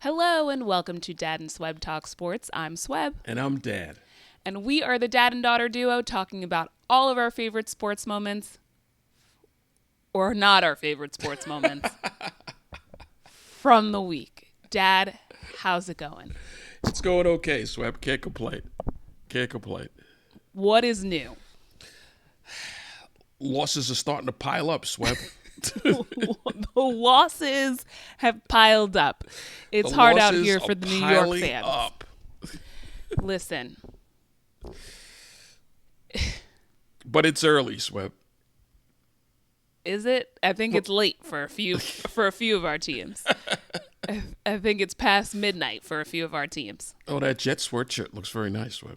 Hello and welcome to Dad and Swebb Talk Sports. I'm Swebb. And I'm Dad. And we are the dad and daughter duo talking about all of our favorite sports moments, or not our favorite sports moments, from the week. Dad, how's it going? It's going okay, Swebb. Can't complain. Can't complain. What is new? Losses are starting to pile up, Swebb. The losses have piled up. It's hard out here for the New York fans. Up. Listen. But it's early, Swebb. Is it? I think it's late for a few of our teams. I think it's past midnight for a few of our teams. Oh, that Jet sweatshirt looks very nice, Swebb.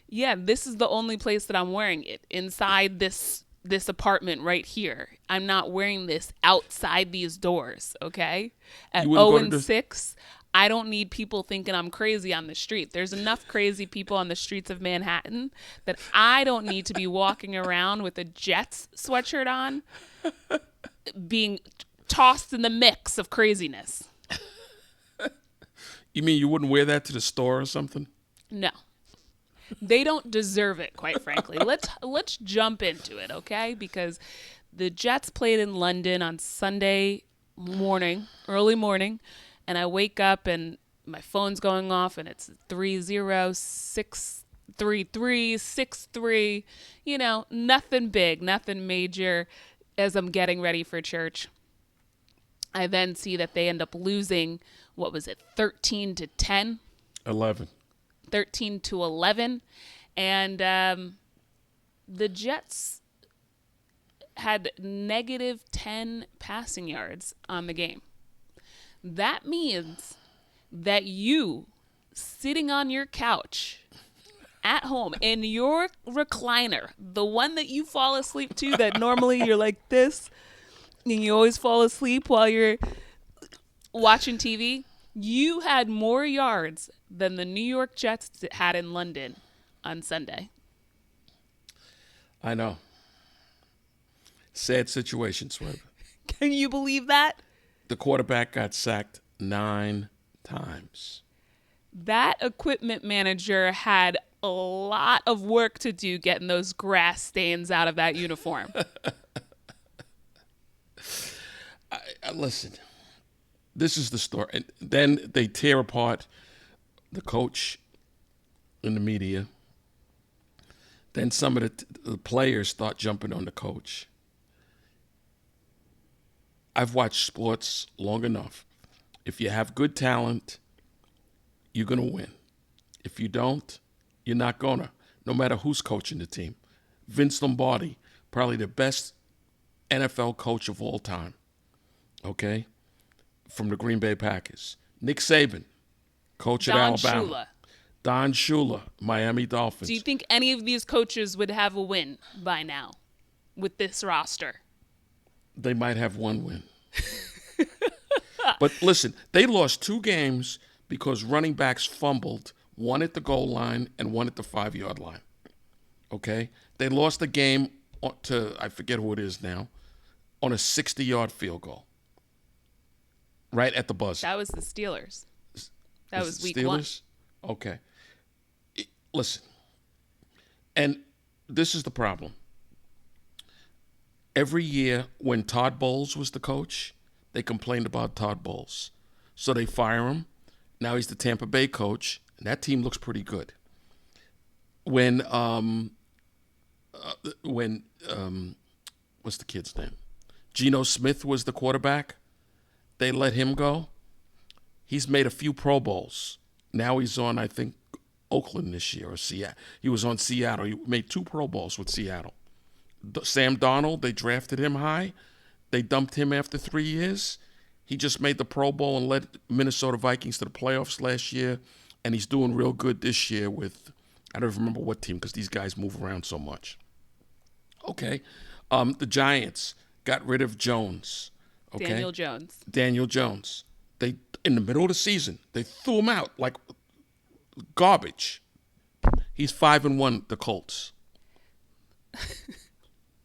Yeah, this is the only place that I'm wearing it. Inside this apartment right here. I'm not wearing this outside these doors, okay? At 0-6, I don't need people thinking I'm crazy on the street. There's enough crazy people on the streets of Manhattan that I don't need to be walking around with a Jets sweatshirt on, being tossed in the mix of craziness. You mean you wouldn't wear that to the store or something? No. They don't deserve it, quite frankly. Let's jump into it, okay? Because the Jets played in London on Sunday morning, early morning, and I wake up and my phone's going off and it's 3-0-6-3-3-6-3. You know, nothing big, nothing major as I'm getting ready for church. I then see that they end up losing, 13-10? 11. 13-11, and the Jets had negative 10 passing yards on the game. That means that you, sitting on your couch at home in your recliner, the one that you fall asleep to that normally you're like this, and you always fall asleep while you're watching TV, you had more yards than the New York Jets had in London on Sunday. I know. Sad situation, Swebb. Can you believe that? The quarterback got sacked 9 times. That equipment manager had a lot of work to do getting those grass stains out of that uniform. Listen. This is the story. And then they tear apart the coach in the media. Then some of the players start jumping on the coach. I've watched sports long enough. If you have good talent, you're going to win. If you don't, you're not going to, no matter who's coaching the team. Vince Lombardi, probably the best NFL coach of all time. Okay? From the Green Bay Packers. Nick Saban, coach at Alabama. Shula. Don Shula, Miami Dolphins. Do you think any of these coaches would have a win by now with this roster? They might have one win. But listen, they lost 2 games because running backs fumbled, one at the goal line and one at the 5-yard line. Okay? They lost the game to, I forget who it is now, on a 60-yard field goal. Right at the buzzer. That was the Steelers. That was week Steelers? 1. Okay. Listen, and this is the problem. Every year when Todd Bowles was the coach, they complained about Todd Bowles. So they fire him. Now he's the Tampa Bay coach, and that team looks pretty good. When what's the kid's name? Geno Smith was the quarterback. They let him go. He's made a few Pro Bowls. Now he's on, I think, Oakland this year or Seattle. He was on Seattle. He made 2 Pro Bowls with Seattle. Sam Darnold, they drafted him high. They dumped him after 3 years. He just made the Pro Bowl and led Minnesota Vikings to the playoffs last year. And he's doing real good this year with, I don't remember what team because these guys move around so much. Okay. The Giants got rid of Jones. Okay? Daniel Jones. They, in the middle of the season, they threw him out like garbage. He's 5-1, the Colts.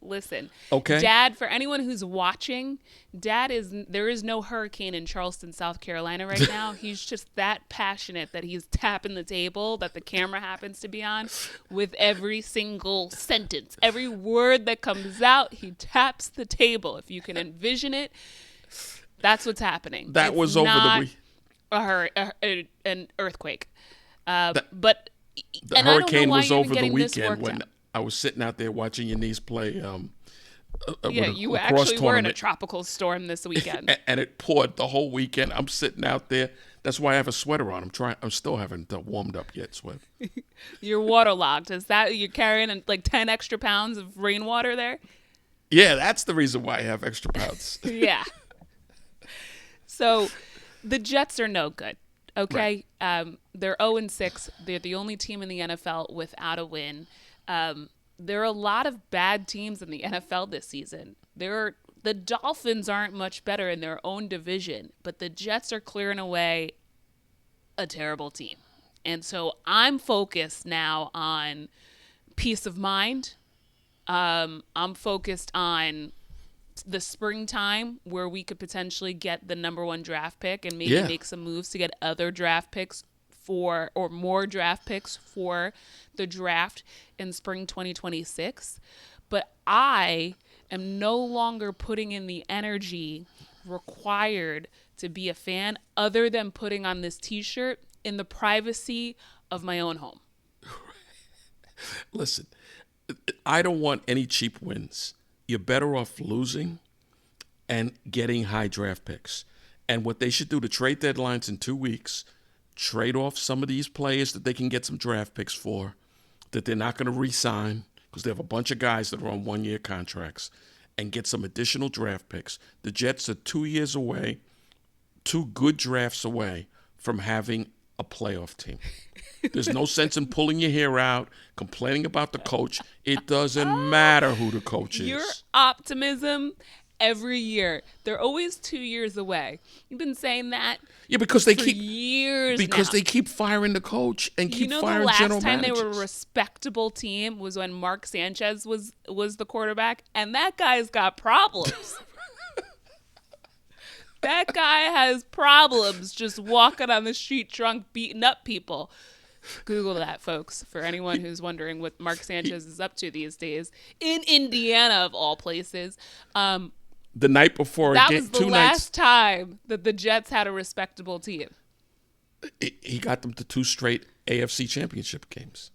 Listen, Okay. Dad, for anyone who's watching, there is no hurricane in Charleston, South Carolina right now. He's just that passionate that he's tapping the table that the camera happens to be on with every single sentence. Every word that comes out, he taps the table. If you can envision it, that's what's happening. That It's was over the not week. an earthquake. The And I don't know hurricane why was you're over the getting this weekend worked when out. I was sitting out there watching your niece play. Yeah, with a you lacrosse actually were in a tournament. tropical storm this weekend. And it poured the whole weekend. I'm sitting out there. That's why I have a sweater on. I'm still haven't warmed up yet, Swebb. You're waterlogged. Is that you're carrying like 10 extra pounds of rainwater there? Yeah, that's the reason why I have extra pounds. Yeah. So the Jets are no good. Okay. They're 0-6. They're the only team in the NFL without a win. There are a lot of bad teams in the NFL this season. The Dolphins aren't much better in their own division, but the Jets are clearing away a terrible team. And so I'm focused now on peace of mind. I'm focused on the springtime where we could potentially get the number 1 draft pick and maybe make some moves to get other draft picks or more draft picks for the draft in spring 2026. But I am no longer putting in the energy required to be a fan other than putting on this t-shirt in the privacy of my own home. Listen, I don't want any cheap wins. You're better off losing and getting high draft picks. And what they should do, the trade deadline's in 2 weeks, trade off some of these players that they can get some draft picks for, that they're not going to re-sign because they have a bunch of guys that are on 1-year contracts, and get some additional draft picks. The Jets are 2 years away, 2 good drafts away from having a playoff team. There's no sense in pulling your hair out, complaining about the coach. It doesn't matter who the coach is. Your optimism every year. They're always 2 years away. You've been saying that because they for keep years because now. they keep firing the coach and keep the firing last general time managers. they were a respectable team was when Mark Sanchez was the quarterback, and that guy's got problems. That guy has problems just walking on the street drunk, beating up people. Google that, folks, for anyone who's wondering what Mark Sanchez is up to these days in Indiana, of all places. The night before That a game, was the 2 last nights, time that the Jets had a respectable team. he got them to 2 straight AFC championship games.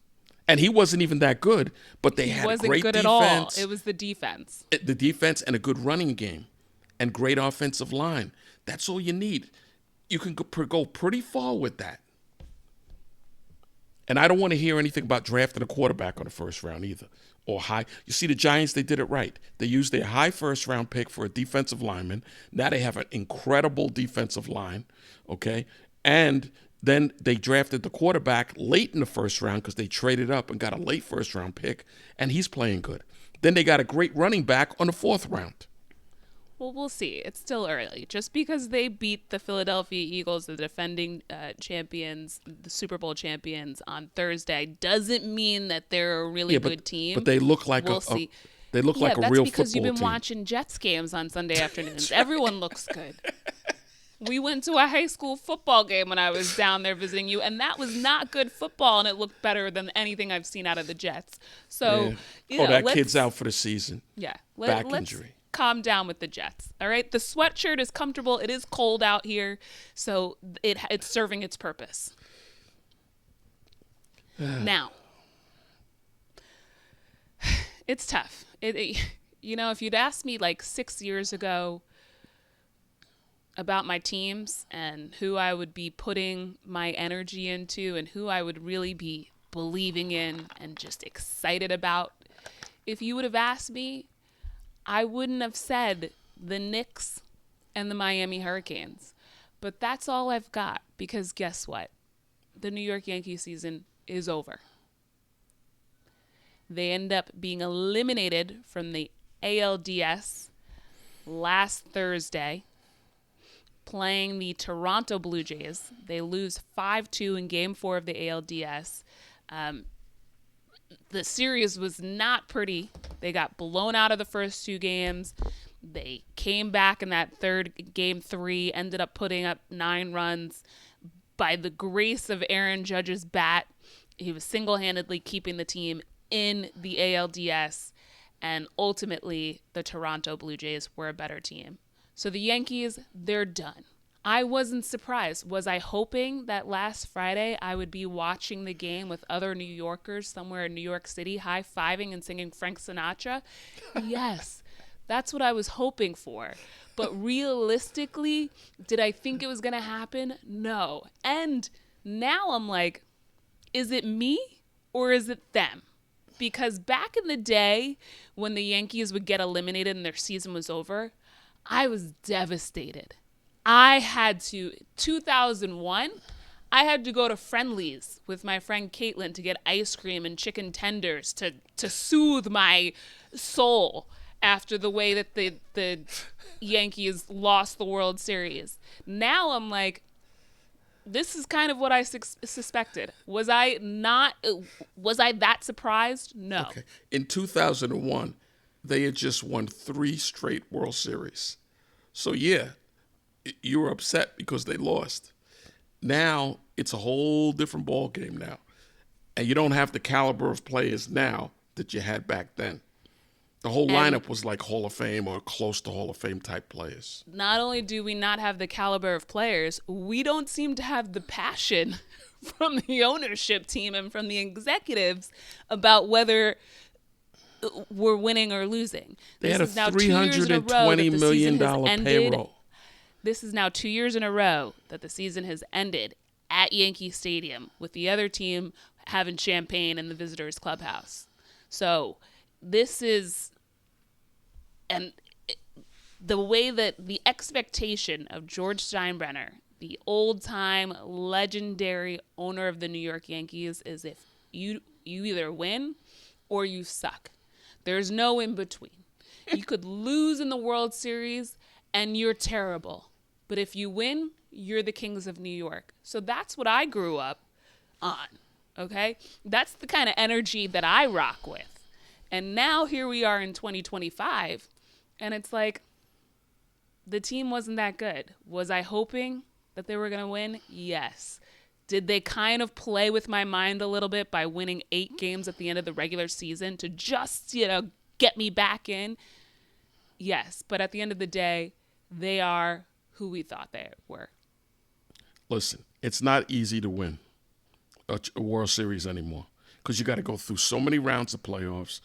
And he wasn't even that good, but they had Wasn't great good defense. at all. It was the defense. The defense and a good running game and great offensive line. That's all you need. You can go pretty far with that. And I don't want to hear anything about drafting a quarterback on the first round either. Or high. You see, the Giants, they did it right. They used their high first-round pick for a defensive lineman. Now they have an incredible defensive line, okay? And then they drafted the quarterback late in the first round because they traded up and got a late first-round pick, and he's playing good. Then they got a great running back on the 4th round. Well, we'll see. It's still early. Just because they beat the Philadelphia Eagles, the defending champions, the Super Bowl champions, on Thursday, doesn't mean that they're a really good team. But they look like we'll see. They look like a real football team. That's because you've been watching Jets games on Sunday afternoons. Everyone looks good. We went to a high school football game when I was down there visiting you, and that was not good football, and it looked better than anything I've seen out of the Jets. So, that kid's out for the season. Yeah. Back let's injury. Calm down with the Jets. All right. The sweatshirt is comfortable. It is cold out here, so it's serving its purpose. Now, it's tough. If you'd asked me like 6 years ago about my teams and who I would be putting my energy into and who I would really be believing in and just excited about, if you would have asked me, I wouldn't have said the Knicks and the Miami Hurricanes. But that's all I've got, because guess what? The New York Yankees season is over. They end up being eliminated from the ALDS last Thursday, playing the Toronto Blue Jays. They lose 5-2 in Game 4 of the ALDS. the series was not pretty. They got blown out of the first two games. They came back in that third game 3, ended up putting up 9 runs by the grace of Aaron Judge's bat. He was single-handedly keeping the team in the ALDS, and ultimately the Toronto Blue Jays were a better team. So the Yankees, they're done. I wasn't surprised. Was I hoping that last Friday I would be watching the game with other New Yorkers somewhere in New York City, high-fiving and singing Frank Sinatra? Yes, that's what I was hoping for. But realistically, did I think it was going to happen? No. And now I'm like, is it me or is it them? Because back in the day when the Yankees would get eliminated and their season was over, I was devastated. 2001, I had to go to Friendly's with my friend Caitlin to get ice cream and chicken tenders to soothe my soul after the way that the Yankees lost the World Series. Now I'm like, this is kind of what I suspected. Was I that surprised? No. Okay. In 2001, they had just won 3 straight World Series. So, yeah, you were upset because they lost. Now, it's a whole different ball game now. And you don't have the caliber of players now that you had back then. The whole lineup was like Hall of Fame or close to Hall of Fame type players. Not only do we not have the caliber of players, we don't seem to have the passion from the ownership team and from the executives about whether we're winning or losing. They had a $320 million payroll. This is now 2 years in a row that the season has ended at Yankee Stadium with the other team having champagne in the visitors' clubhouse. So this is, and the way that the expectation of George Steinbrenner, the old-time legendary owner of the New York Yankees, is if you either win or you suck. There's no in between. You could lose in the World Series and you're terrible. But if you win, you're the Kings of New York. So that's what I grew up on, okay? That's the kind of energy that I rock with. And now here we are in 2025, and it's like the team wasn't that good. Was I hoping that they were going to win? Yes. Did they kind of play with my mind a little bit by winning 8 games at the end of the regular season to just, get me back in? Yes. But at the end of the day, they are who we thought they were. Listen, it's not easy to win a World Series anymore because you got to go through so many rounds of playoffs.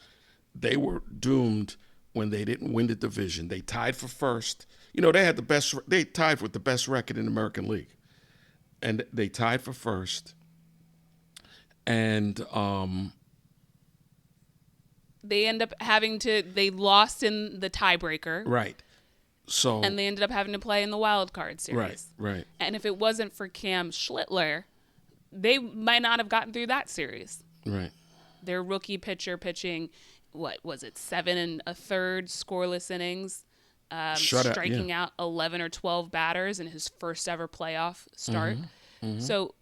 They were doomed when they didn't win the division. They tied for first. They tied with the best record in the American League. And they tied for first. And they end up they lost in the tiebreaker. Right. So and they ended up having to play in the wild card series. Right. And if it wasn't for Cam Schlittler, they might not have gotten through that series. Right. Their rookie pitcher pitching, 7 1/3 scoreless innings, striking out 11 or 12 batters in his first ever playoff start. Mm-hmm. So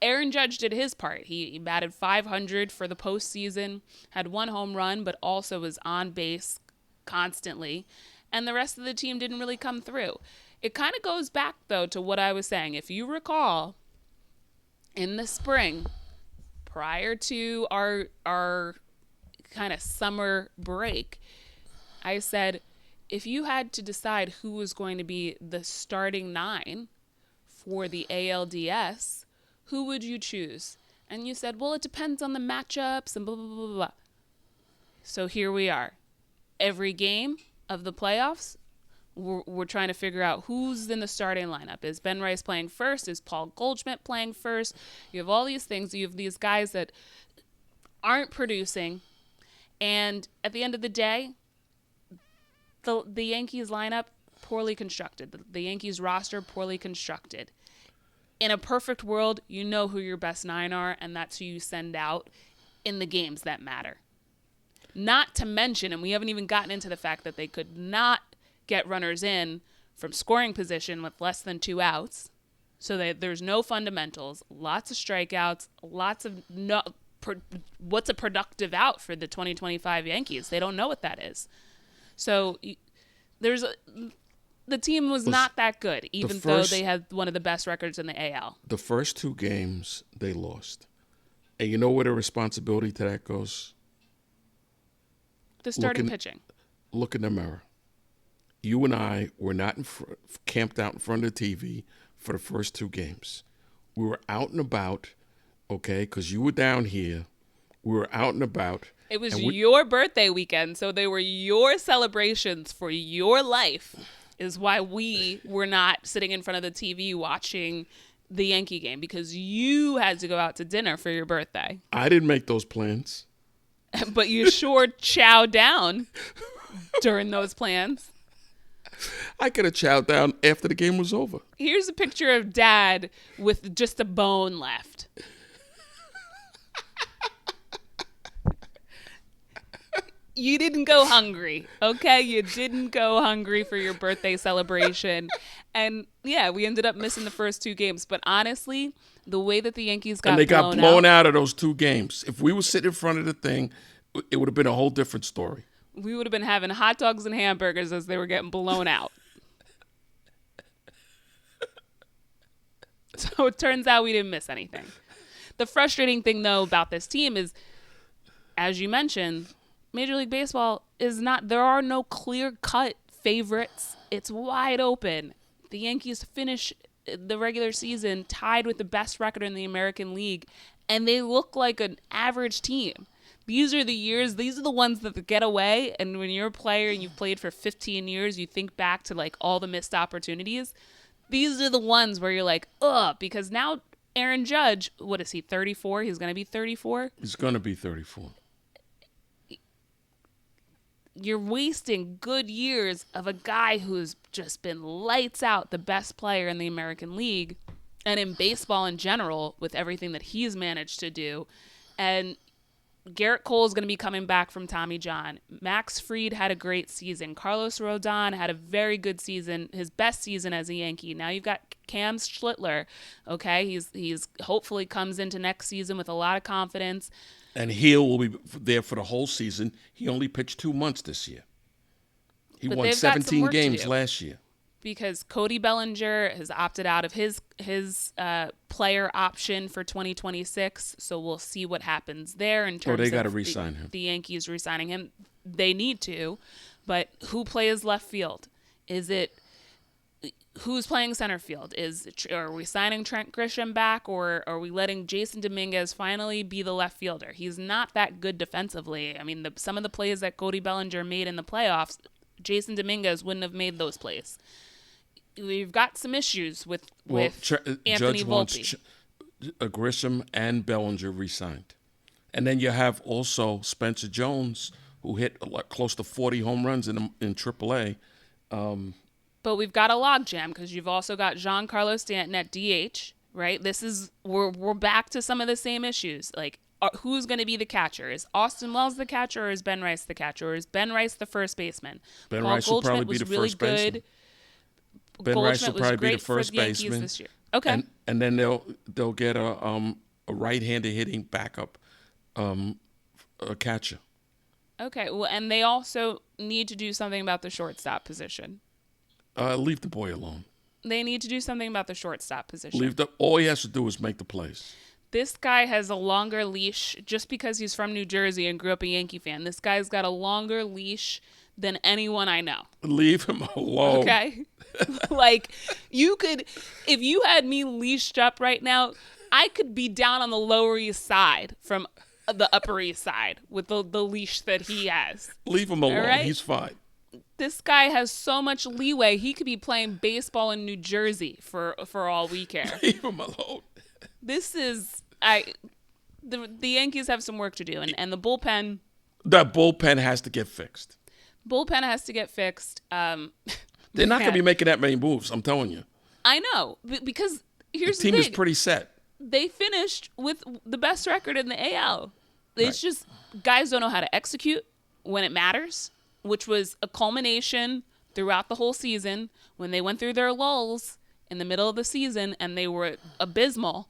Aaron Judge did his part. He batted .500 for the postseason, had 1 home run, but also was on base constantly. And the rest of the team didn't really come through. It kind of goes back, though, to what I was saying. If you recall, in the spring, prior to our kind of summer break, I said, if you had to decide who was going to be the starting 9 for the ALDS, who would you choose? And you said, well, it depends on the matchups and blah, blah, blah, blah. So here we are. Every game of the playoffs, we're trying to figure out who's in the starting lineup. Is Ben Rice playing first? Is Paul Goldschmidt playing first? You have all these things. You have these guys that aren't producing. And at the end of the day, the Yankees lineup, poorly constructed. The Yankees roster, poorly constructed. In a perfect world, you know who your best 9 are, and that's who you send out in the games that matter. Not to mention, and we haven't even gotten into the fact that they could not get runners in from scoring position with less than 2 outs. So there's no fundamentals, lots of strikeouts, lots of what's a productive out for the 2025 Yankees. They don't know what that is. So the team was not that good, even though they had one of the best records in the AL. The first 2 games they lost. And you know where the responsibility to that goes? The starting pitching. Look in the mirror. You and I were not camped out in front of the TV for the first 2 games. We were out and about, okay, because you were down here. We were out and about. It was your birthday weekend, so they were your celebrations for your life is why we were not sitting in front of the TV watching the Yankee game, because you had to go out to dinner for your birthday. I didn't make those plans. But you sure chowed down during those plans. I could have chowed down after the game was over. Here's a picture of Dad with just a bone left. You didn't go hungry, okay? You didn't go hungry for your birthday celebration. And yeah, we ended up missing the first 2 games. But honestly, the way that the Yankees got blown out of those 2 games. If we were sitting in front of the thing, it would have been a whole different story. We would have been having hot dogs and hamburgers as they were getting blown out. So it turns out we didn't miss anything. The frustrating thing, though, about this team is, as you mentioned, Major League Baseball is not, there are no clear-cut favorites. It's wide open. The Yankees finish the regular season tied with the best record in the American League, and they look like an average team. These are the years, these are the ones that get away, and when you're a player and you've played for 15 years, you think back to like all the missed opportunities. These are the ones where you're like, ugh, because now Aaron Judge, what is he, 34? He's going to be 34? He's going to be 34. You're wasting good years of a guy who's just been lights out, the best player in the American League and in baseball in general with everything that he's managed to do. And Garrett Cole is going to be coming back from Tommy John. Max Fried had a great season. Carlos Rodon had a very good season, his best season as a Yankee. Now you've got Cam Schlittler, okay? He's hopefully comes into next season with a lot of confidence. And Hill will be there for the whole season. He only pitched 2 months this year. He won 17 games last year. Because Cody Bellinger has opted out of his player option for 2026, so we'll see what happens there in terms they got to of re-sign him. The Yankees re-signing him. They need to, but who plays left field? Who's playing center field? Are we signing Trent Grisham back, or are we letting Jason Dominguez finally be the left fielder? He's not that good defensively. I mean, some of the plays that Cody Bellinger made in the playoffs, Jason Dominguez wouldn't have made those plays. We've got some issues with Anthony Judge Volpe. Wants Grisham and Bellinger re-signed. And then you have also Spencer Jones, who hit close to 40 home runs in AAA. But we've got a logjam because you've also got Giancarlo Stanton at DH, right? We're back to some of the same issues. Like, who's going to be the catcher? Is Austin Wells the catcher, or is Ben Rice the catcher, or is Ben Rice the first baseman? Ben Rice will probably be the first baseman. Ben Rice will probably be the first baseman this year. Okay. And then they'll get a right-handed hitting backup a catcher. Okay. Well, and they also need to do something about the shortstop position. Leave the boy alone. They need to do something about the shortstop position. All he has to do is make the plays. This guy has a longer leash just because he's from New Jersey and grew up a Yankee fan. This guy's got a longer leash than anyone I know. Leave him alone. Okay? Like, if you had me leashed up right now, I could be down on the Lower East Side from the Upper East Side with the leash that he has. Leave him alone. Right? He's fine. This guy has so much leeway. He could be playing baseball in New Jersey for all we care. Leave him alone. This is the Yankees have some work to do, and the bullpen. That bullpen has to get fixed. Bullpen has to get fixed. They're not going to be making that many moves, I'm telling you. I know, because here's the team thing. is pretty set. They finished with the best record in the AL. It's just guys don't know how to execute when it matters, which was a culmination throughout the whole season when they went through their lulls in the middle of the season and they were abysmal.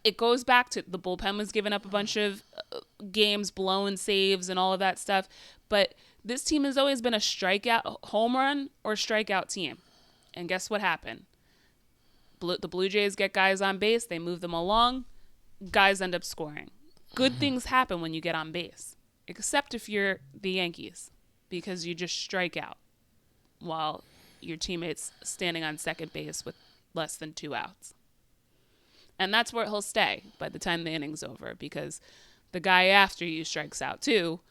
It goes back to the bullpen was giving up a bunch of games, blowing saves and all of that stuff. But this team has always been a strikeout, home run or strikeout team. And guess what happened? The Blue Jays get guys on base. They move them along. Guys end up scoring. Good things happen when you get on base, except if you're the Yankees, because you just strike out while your teammate's standing on second base with less than 2 outs. And that's where he'll stay by the time the inning's over, because the guy after you strikes out too,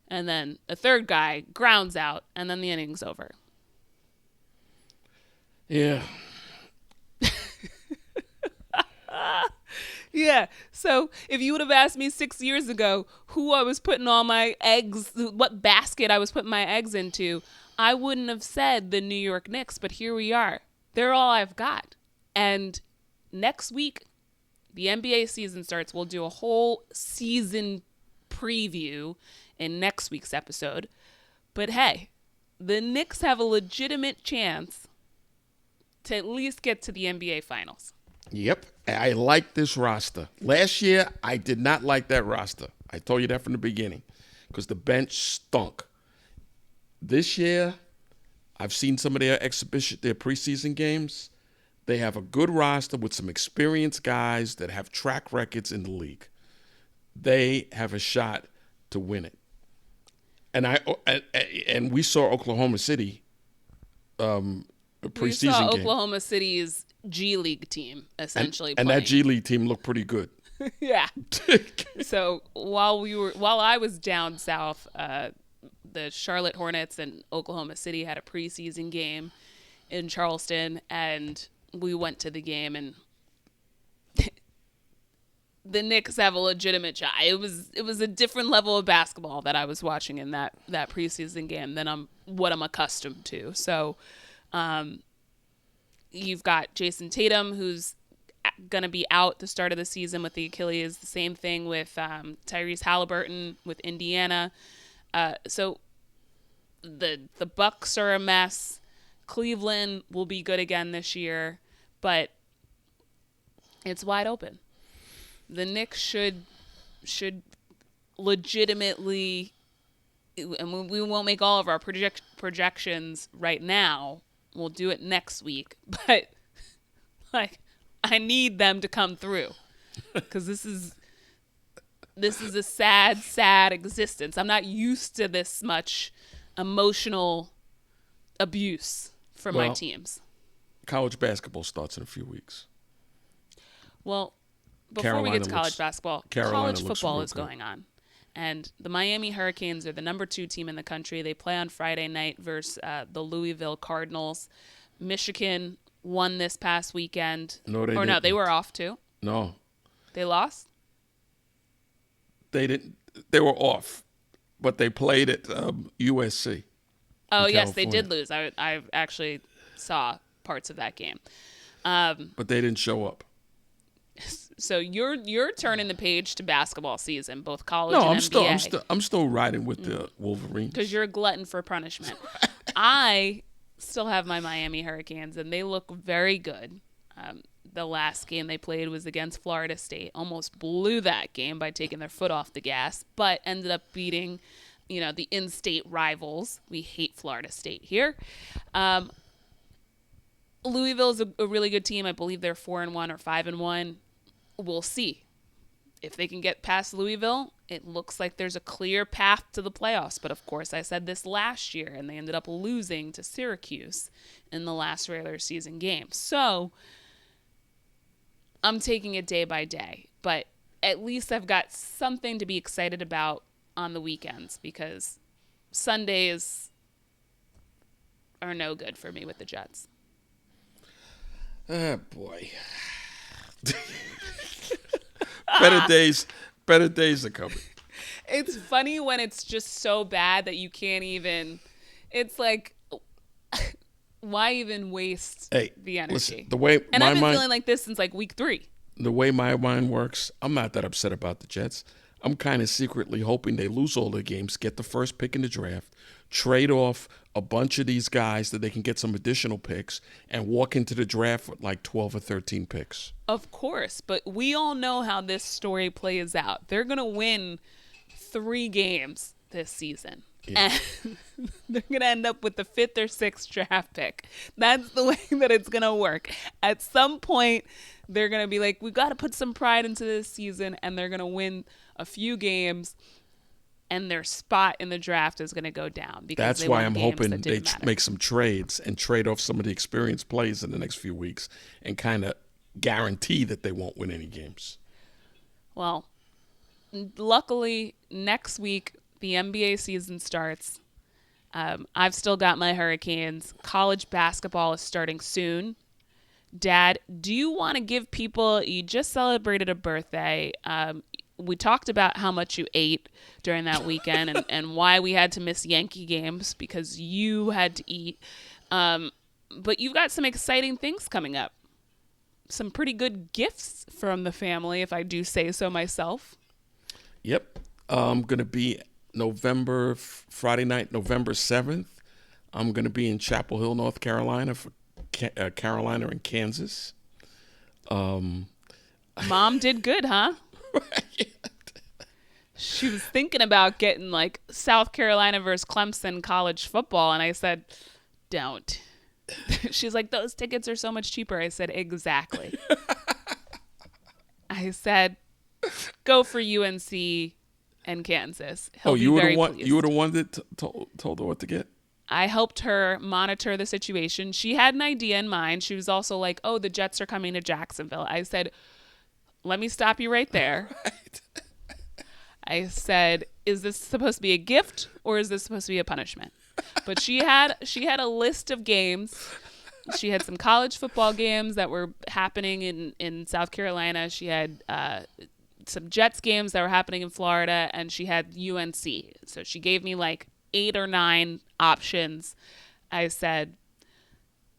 and then a third guy grounds out, and then the inning's over. Yeah. Yeah. So if you would have asked me 6 years ago who I was putting all my eggs, what basket I was putting my eggs into, I wouldn't have said the New York Knicks, but here we are. They're all I've got. And next week, the NBA season starts. We'll do a whole season preview in next week's episode. But hey, the Knicks have a legitimate chance to at least get to the NBA Finals. Yep. I like this roster. Last year, I did not like that roster. I told you that from the beginning because the bench stunk. This year, I've seen some of their preseason games. They have a good roster with some experienced guys that have track records in the league. They have a shot to win it. And we saw Oklahoma City a preseason we saw game. Oklahoma City's G League team essentially and playing. that G League team looked pretty good. Yeah. So while I was down south, the Charlotte Hornets and Oklahoma City had a preseason game in Charleston, and we went to the game, and the Knicks have a legitimate shot. It was a different level of basketball that I was watching in that preseason game than what I'm accustomed to. So, you've got Jason Tatum, who's going to be out the start of the season with the Achilles. The same thing with Tyrese Halliburton with Indiana. So the Bucks are a mess. Cleveland will be good again this year, but it's wide open. The Knicks should legitimately, and we won't make all of our projections right now. We'll do it next week, but like I need them to come through because this is a sad existence. I'm not used to this much emotional abuse from my teams. College basketball starts in a few weeks. Well, before Carolina we get to college basketball, college football is going on. And the Miami Hurricanes are the number 2 team in the country. They play on Friday night versus the Louisville Cardinals. Michigan won this past weekend. No, they didn't. No, they were off too. No. They lost? They didn't. They were off, but they played at USC. Oh, yes, they did lose. I actually saw parts of that game. But they didn't show up. So you're turning the page to basketball season, both college No, and NBA. I'm still riding with the Wolverines. Because you're a glutton for punishment. I still have my Miami Hurricanes, and they look very good. The last game they played was against Florida State. Almost blew that game by taking their foot off the gas, but ended up beating, the in-state rivals. We hate Florida State here. Louisville's a really good team. I believe they're 4-1 or 5-1. We'll see. If they can get past Louisville, it looks like there's a clear path to the playoffs. But, of course, I said this last year, and they ended up losing to Syracuse in the last regular season game. So I'm taking it day by day. But at least I've got something to be excited about on the weekends because Sundays are no good for me with the Jets. Oh, boy. Better days are coming. It's funny when it's just so bad that you can't even. It's like, why even waste the energy? Listen, the way and my I've been mind, feeling like this since like week 3. The way my mind works, I'm not that upset about the Jets. I'm kind of secretly hoping they lose all their games, get the first pick in the draft, trade off a bunch of these guys that they can get some additional picks, and walk into the draft with like 12 or 13 picks. Of course, but we all know how this story plays out. They're going to win 3 games this season. Yeah. And they're going to end up with the 5th or 6th draft pick. That's the way that it's going to work. At some point, they're going to be like, we've got to put some pride into this season, and they're going to win a few games, and their spot in the draft is going to go down. Because That's they why won I'm games hoping that they didn't matter. make some trades and trade off some of the experienced players in the next few weeks and kind of guarantee that they won't win any games. Well, luckily, next week, the NBA season starts. I've still got my Hurricanes. College basketball is starting soon. Dad, do you want to give people, you just celebrated a birthday. We talked about how much you ate during that weekend and why we had to miss Yankee games because you had to eat. But you've got some exciting things coming up. Some pretty good gifts from the family, if I do say so myself. Yep. I'm going to be Friday night, November 7th. I'm going to be in Chapel Hill, North Carolina for Carolina and Kansas. Mom did good, huh? She was thinking about getting like South Carolina versus Clemson college football, and I said, don't. She's like, those tickets are so much cheaper. I said, exactly. I said, go for UNC and Kansas. You were the one that told her what to get? I helped her monitor the situation. She had an idea in mind. She was also like, oh, the Jets are coming to Jacksonville. I said, let me stop you right there. Right. I said, is this supposed to be a gift or is this supposed to be a punishment? But she had a list of games. She had some college football games that were happening in South Carolina. She had some Jets games that were happening in Florida, and she had UNC. So she gave me like 8 or 9 options. I said,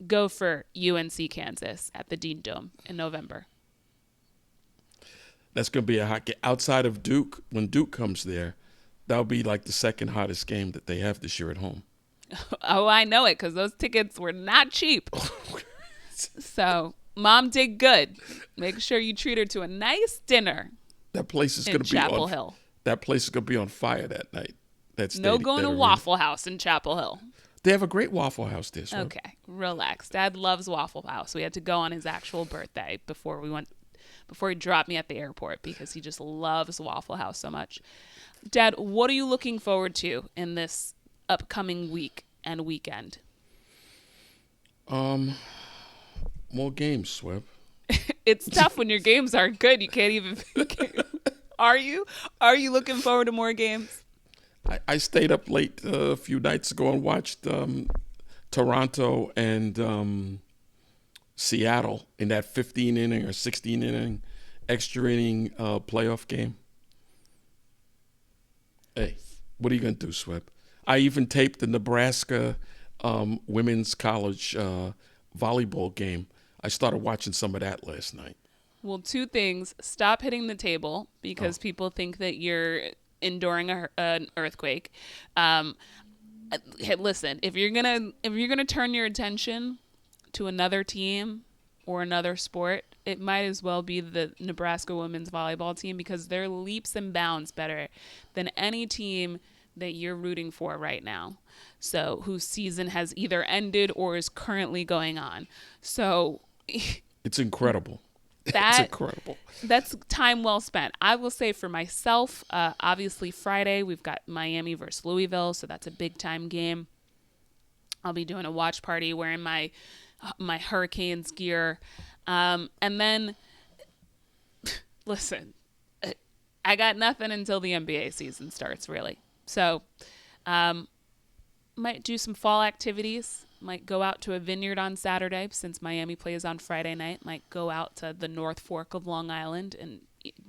go for UNC Kansas at the Dean Dome in November. That's going to be a hot game. Outside of Duke, when Duke comes there, that'll be like the second hottest game that they have this year at home. Oh, I know it because those tickets were not cheap. So Mom did good. Make sure you treat her to a nice dinner. That place is going to be Chapel Hill. That place is going to be on fire that night. No going to Waffle House in Chapel Hill. They have a great Waffle House there. So. Okay, relax. Dad loves Waffle House. We had to go on his actual birthday before he dropped me at the airport because he just loves Waffle House so much. Dad, what are you looking forward to in this upcoming week and weekend? More games, Swebb. It's tough when your games aren't good. You can't even. Are you looking forward to more games? I stayed up late a few nights ago and watched Toronto and Seattle in that 15-inning or 16-inning extra inning playoff game. Hey, what are you going to do, Swebb? I even taped the Nebraska women's college volleyball game. I started watching some of that last night. Well, 2 things. Stop hitting the table because people think that you're enduring an earthquake. Listen, if you're gonna turn your attention to another team or another sport, it might as well be the Nebraska women's volleyball team because they're leaps and bounds better than any team that you're rooting for right now. So whose season has either ended or is currently going on. So it's incredible. It's incredible. That's time well spent. I will say for myself, obviously Friday we've got Miami versus Louisville, so that's a big time game. I'll be doing a watch party wearing my Hurricanes gear. And then, listen, I got nothing until the NBA season starts, really. So, might do some fall activities. Might go out to a vineyard on Saturday since Miami plays on Friday night. Might go out to the North Fork of Long Island and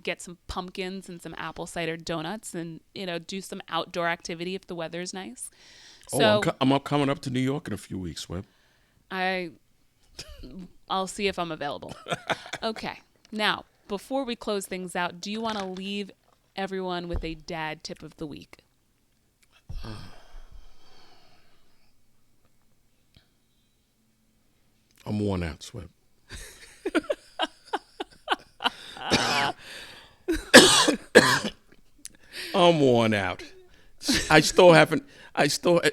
get some pumpkins and some apple cider donuts and, do some outdoor activity if the weather's nice. So, I'm coming up to New York in a few weeks, Webb. I'll see if I'm available. Okay. Now, before we close things out, do you want to leave everyone with a dad tip of the week? I'm worn out, Swebb. I'm worn out. I still haven't.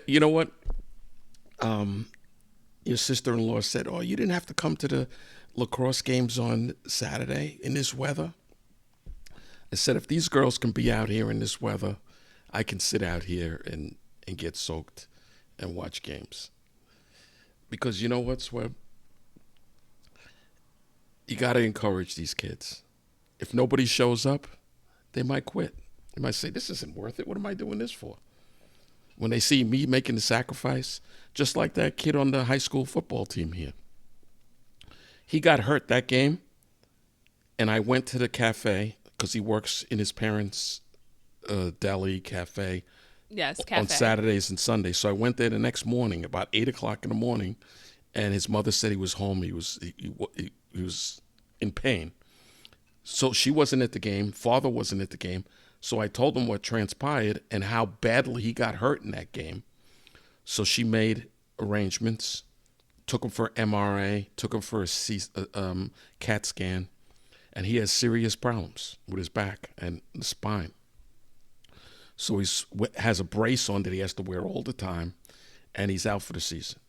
You know what? Your sister-in-law said, "Oh, you didn't have to come to the lacrosse games on Saturday in this weather." I said, if these girls can be out here in this weather, I can sit out here and get soaked and watch games. Because you know what, Swebb? You got to encourage these kids. If nobody shows up, they might quit. They might say, this isn't worth it. What am I doing this for? When they see me making the sacrifice, just like that kid on the high school football team here. He got hurt that game, and I went to the cafe because he works in his parents' deli cafe. Yes, cafe. On Saturdays and Sundays. So I went there the next morning, about 8 o'clock in the morning, and his mother said he was home. He was in pain. So she wasn't at the game. Father wasn't at the game. So I told him what transpired and how badly he got hurt in that game. So she made arrangements, took him for MRI, took him for a CAT scan, and he has serious problems with his back and the spine. So he has a brace on that he has to wear all the time, and he's out for the season.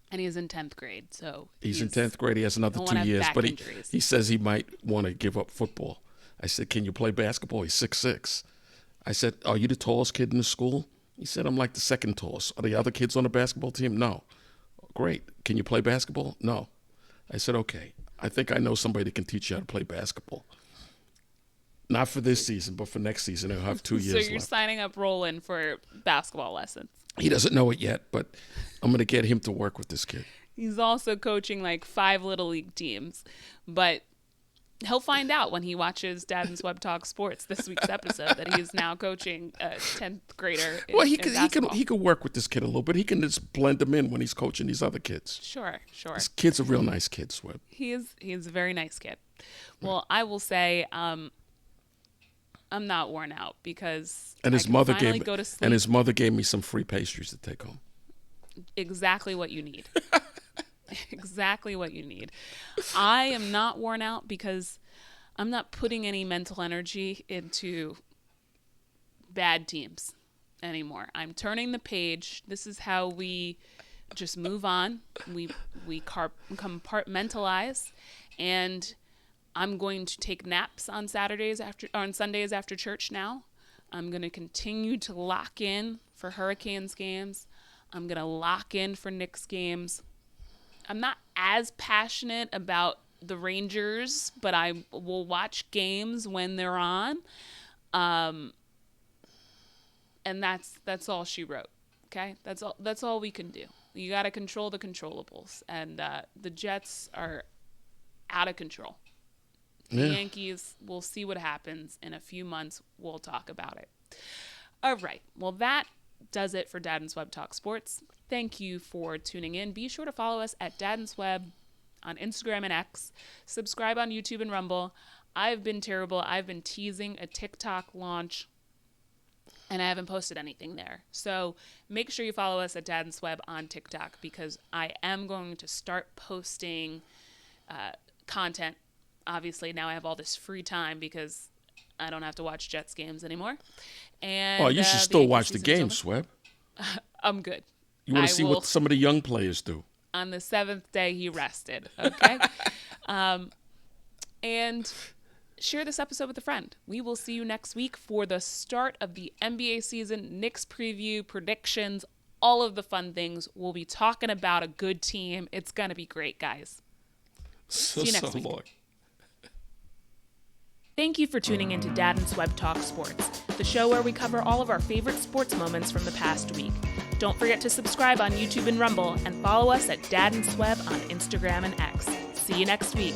And he's in 10th grade, so he's in 10th grade. He has another 2 years, but he says he might want to give up football. I said, can you play basketball? He's 6'6". I said, are you the tallest kid in the school? He said, I'm like the second tallest. Are the other kids on the basketball team? No. Great. Can you play basketball? No. I said, okay. I think I know somebody that can teach you how to play basketball. Not for this season, but for next season. He'll have 2 years left. So you're signing up Roland for basketball lessons. He doesn't know it yet, but I'm going to get him to work with this kid. He's also coaching like 5 Little League teams, but he'll find out when he watches Dad and Swebb Talk Sports this week's episode that he's now coaching a 10th grader. He could work with this kid a little bit. He can just blend him in when he's coaching these other kids. Sure. This kid's a real nice kid, Swebb. He is a very nice kid. Well, I will say I'm not worn out because his mother gave me some free pastries to take home. Exactly what you need. Exactly what you need. I am not worn out because I'm not putting any mental energy into bad teams anymore. I'm turning the page. This is how we just move on. We compartmentalize, and I'm going to take naps on Sundays after church now. I'm going to continue to lock in for Hurricanes games. I'm going to lock in for Knicks games. I'm not as passionate about the Rangers, but I will watch games when they're on. And that's all she wrote. Okay? That's all we can do. You got to control the controllables, and the Jets are out of control. The Yankees, we'll see what happens in a few months. We'll talk about it. All right. Well, that does it for Dad and Swebb Talk Sports. Thank you for tuning in. Be sure to follow us at Dad and Swebb on Instagram and X. Subscribe on YouTube and Rumble. I've been terrible. I've been teasing a TikTok launch, and I haven't posted anything there. So make sure you follow us at Dad and Swebb on TikTok, because I am going to start posting content. Obviously, now I have all this free time because I don't have to watch Jets games anymore. And you should still watch the game, Swebb. I'm good. You want to see what some of the young players do. On the 7th day, he rested. Okay? And share this episode with a friend. We will see you next week for the start of the NBA season, Knicks preview, predictions, all of the fun things. We'll be talking about a good team. It's going to be great, guys. See you next week. Long. Thank you for tuning in to Dad and Swebb Talk Sports, the show where we cover all of our favorite sports moments from the past week. Don't forget to subscribe on YouTube and Rumble, and follow us at Dad and Swebb on Instagram and X. See you next week.